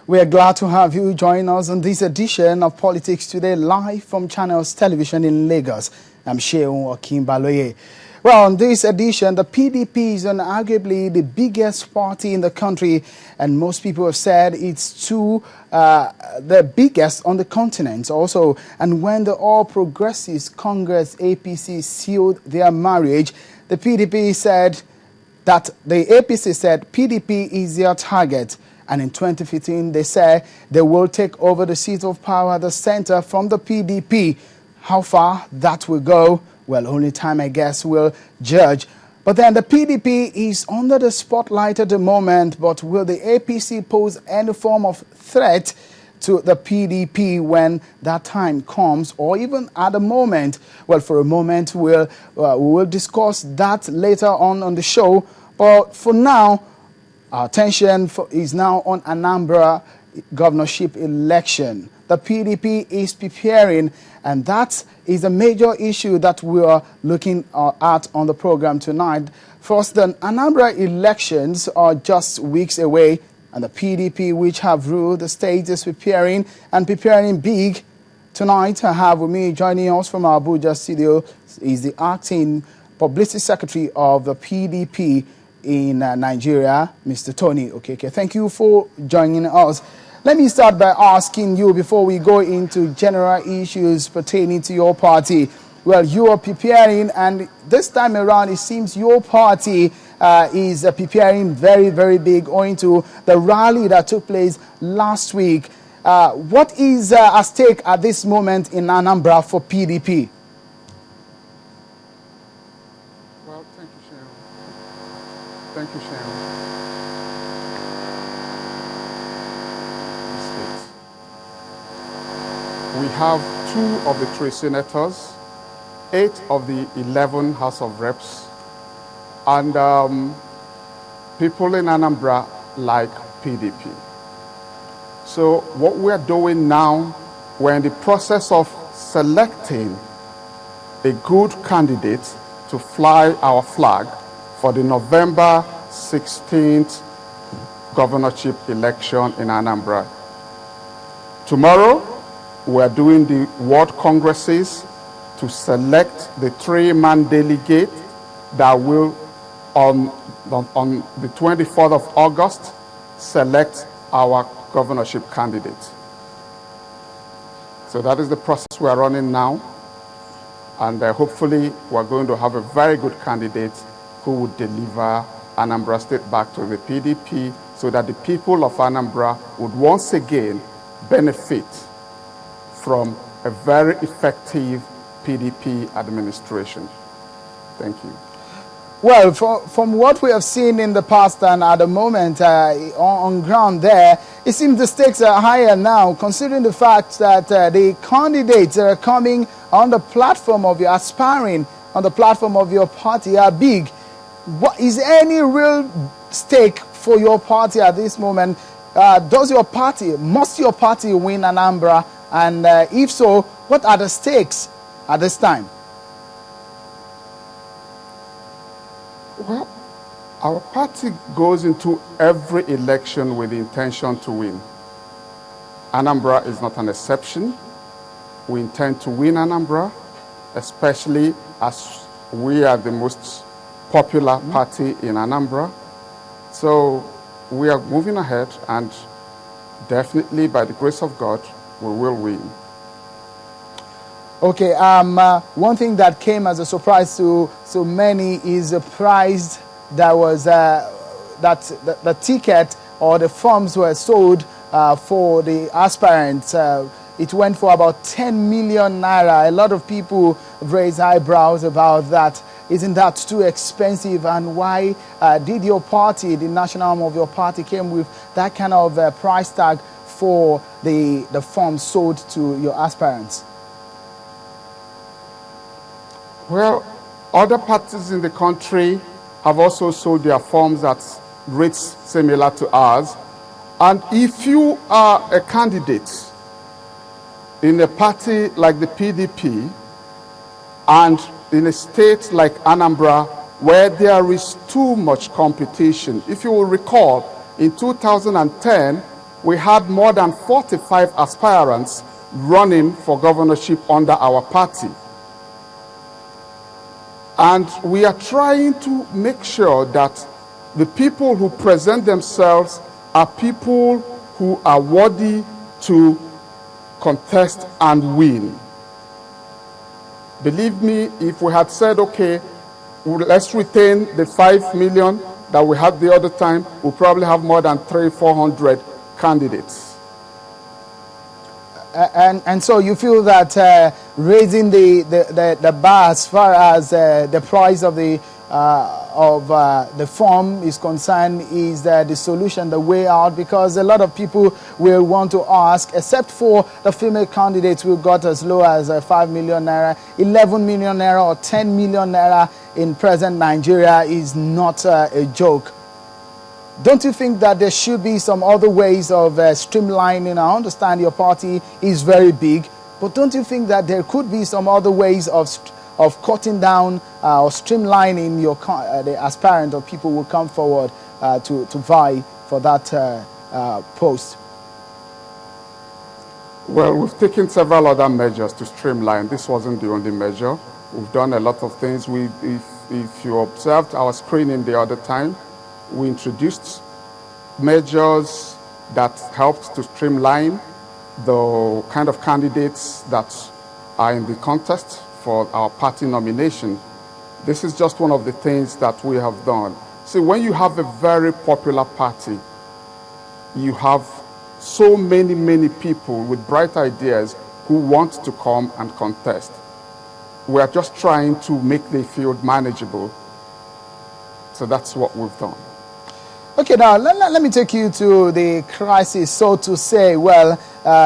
We are glad to have you join us on this edition of Politics Today, live from Channels Television in Lagos. I'm Sheung Okimbaloye. Well, on this edition, the PDP is arguably the biggest party in the country, and most people have said it's the biggest on the continent also. And when the All Progressives Congress APC sealed their marriage, the PDP said that the APC said PDP is their target. And in 2015, they said they will take over the seat of power at the center from the PDP. How far that will go, well, only time, I guess, will judge. But then the PDP is under the spotlight at the moment. But will the APC pose any form of threat to the PDP when that time comes, or even at the moment? Well, for a moment, we will discuss that later on the show. But for now, our attention is now on Anambra governorship election. The PDP is preparing, and that is a major issue that we are looking at on the program tonight. First, the Anambra elections are just weeks away, and the PDP, which have ruled the state, is preparing big. Tonight, I have with me joining us from our Abuja studio is the acting publicity secretary of the PDP in Nigeria, Mr. Tony Okeke. Thank you for joining us. Let me start by asking you, before we go into general issues pertaining to your party. Well, you are preparing, and this time around, it seems your party is preparing very, very big, owing to the rally that took place last week. What is at stake at this moment in Anambra for PDP? Well, thank you, Sharon. Thank you, Sharon. We have 2 of the 3 senators, 8 of the 11 House of Reps, and people in Anambra like PDP. So what we're doing now, we're in the process of selecting a good candidate to fly our flag for the November 16th governorship election in Anambra. Tomorrow, we are doing the World Congresses to select the 3-man delegate that will, on the 24th of August, select our governorship candidate. So that is the process we are running now. And hopefully, we're going to have a very good candidate who would deliver Anambra State back to the PDP so that the people of Anambra would once again benefit from a very effective PDP administration. Thank you. Well, from what we have seen in the past and at the moment on ground there, it seems the stakes are higher now, considering the fact that the candidates that are coming on the platform of your aspiring, on the platform of your party are big. Is there any real stake for your party at this moment? Must your party win Anambra? And if so, what are the stakes at this time? Well, our party goes into every election with the intention to win. Anambra is not an exception. We intend to win Anambra, especially as we are the most popular party in Anambra. So we are moving ahead, and definitely by the grace of God, we will win. Okay, one thing that came as a surprise to so many is the price that was that the ticket or the forms were sold for the aspirants. It went for about 10 million naira. A lot of people raised eyebrows about that. Isn't that too expensive? And why did your party, the national arm of your party, came with that kind of price tag for the forms sold to your aspirants? Well, other parties in the country have also sold their forms at rates similar to ours. And if you are a candidate in a party like the PDP and in a state like Anambra where there is too much competition, if you will recall, in 2010, we had more than 45 aspirants running for governorship under our party. And we are trying to make sure that the people who present themselves are people who are worthy to contest and win. Believe me, if we had said, okay, let's retain the 5 million that we had the other time, we'll probably have more than 300-400 candidates. And so you feel that raising the bar as far as the price of the form is concerned is the solution, the way out, because a lot of people will want to ask, except for the female candidates who got as low as 5 million naira, 11 million naira or 10 million naira in present Nigeria is not a joke. Don't you think that there should be some other ways of streamlining? I understand your party is very big, but don't you think that there could be some other ways of cutting down or streamlining the aspirant or people who come forward to vie for that post? Well, we've taken several other measures to streamline. This wasn't the only measure. We've done a lot of things. If you observed our screening the other time, we introduced measures that helped to streamline the kind of candidates that are in the contest for our party nomination. This is just one of the things that we have done. See, when you have a very popular party, you have so many people with bright ideas who want to come and contest. We are just trying to make the field manageable. So that's what we've done. Okay, now let me take you to the crisis, so to say. Well,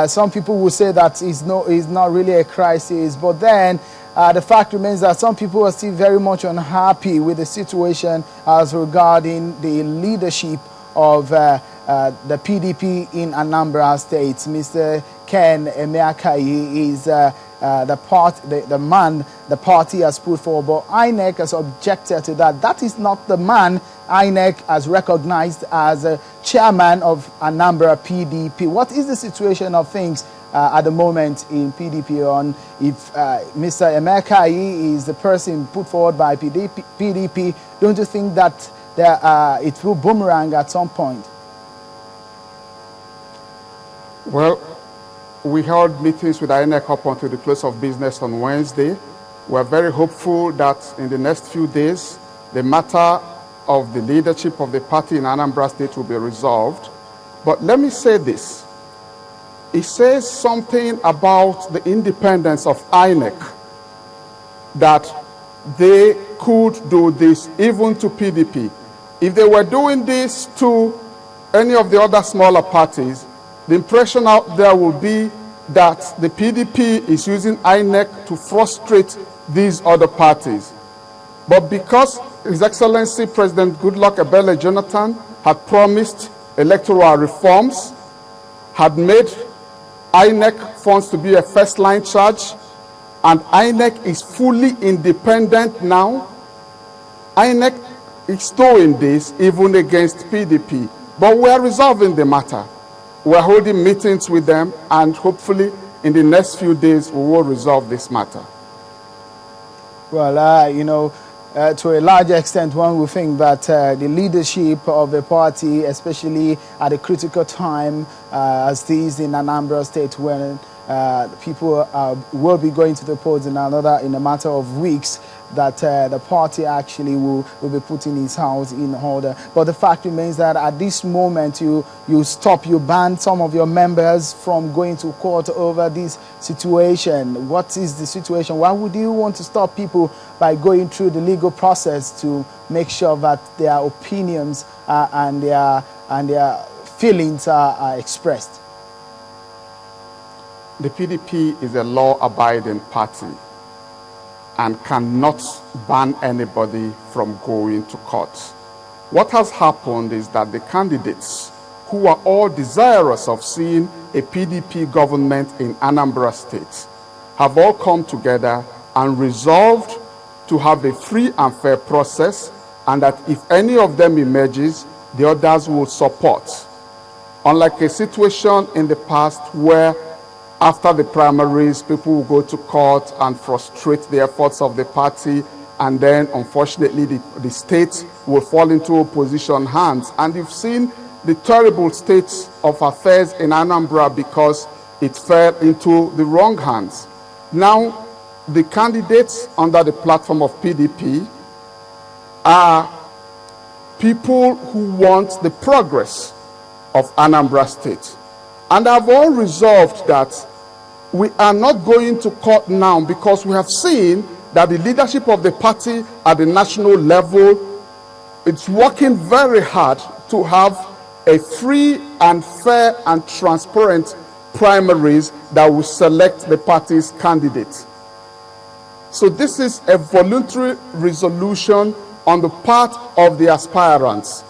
some people will say that it's not really a crisis, but then the fact remains that some people are still very much unhappy with the situation as regarding the leadership of the PDP in Anambra State. Mr. Ken Emeakai is the man the party has put forward, but INEC has objected to that. That is not the man INEC has recognized as a chairman of Anambra PDP. What is the situation of things at the moment in PDP on if Mr. Emeakai is the person put forward by PDP? Don't you think that it will boomerang at some point? Well, we held meetings with INEC up until the close of business on Wednesday. We're very hopeful that in the next few days, the matter of the leadership of the party in Anambra State will be resolved. But let me say this. It says something about the independence of INEC, that they could do this even to PDP. If they were doing this to any of the other smaller parties, the impression out there will be that the PDP is using INEC to frustrate these other parties. But because His Excellency President Goodluck Ebele Jonathan had promised electoral reforms, had made INEC funds to be a first-line charge, and INEC is fully independent now, INEC is doing this even against PDP. But we are resolving the matter. We're holding meetings with them, and hopefully in the next few days we will resolve this matter. Well, to a large extent, one would think that the leadership of the party, especially at a critical time as this in Anambra State, when people will be going to the polls in a matter of weeks, that the party actually will be putting its house in order. But the fact remains that at this moment you ban some of your members from going to court over this situation. What is the situation? Why would you want to stop people by going through the legal process to make sure that their opinions and their feelings are expressed? The PDP is a law-abiding party and cannot ban anybody from going to court. What has happened is that the candidates who are all desirous of seeing a PDP government in Anambra State have all come together and resolved to have a free and fair process, and that if any of them emerges, the others will support. Unlike a situation in the past where after the primaries, people will go to court and frustrate the efforts of the party, and then unfortunately the state will fall into opposition hands. And you've seen the terrible state of affairs in Anambra because it fell into the wrong hands. Now, the candidates under the platform of PDP are people who want the progress of Anambra State. And have all resolved that we are not going to court now because we have seen that the leadership of the party at the national level, it's working very hard to have a free and fair and transparent primaries that will select the party's candidate. So this is a voluntary resolution on the part of the aspirants.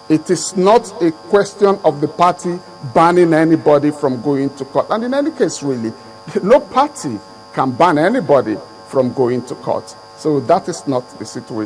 It is not a question of the party banning anybody from going to court. And in any case, really, no party can ban anybody from going to court. So that is not the situation.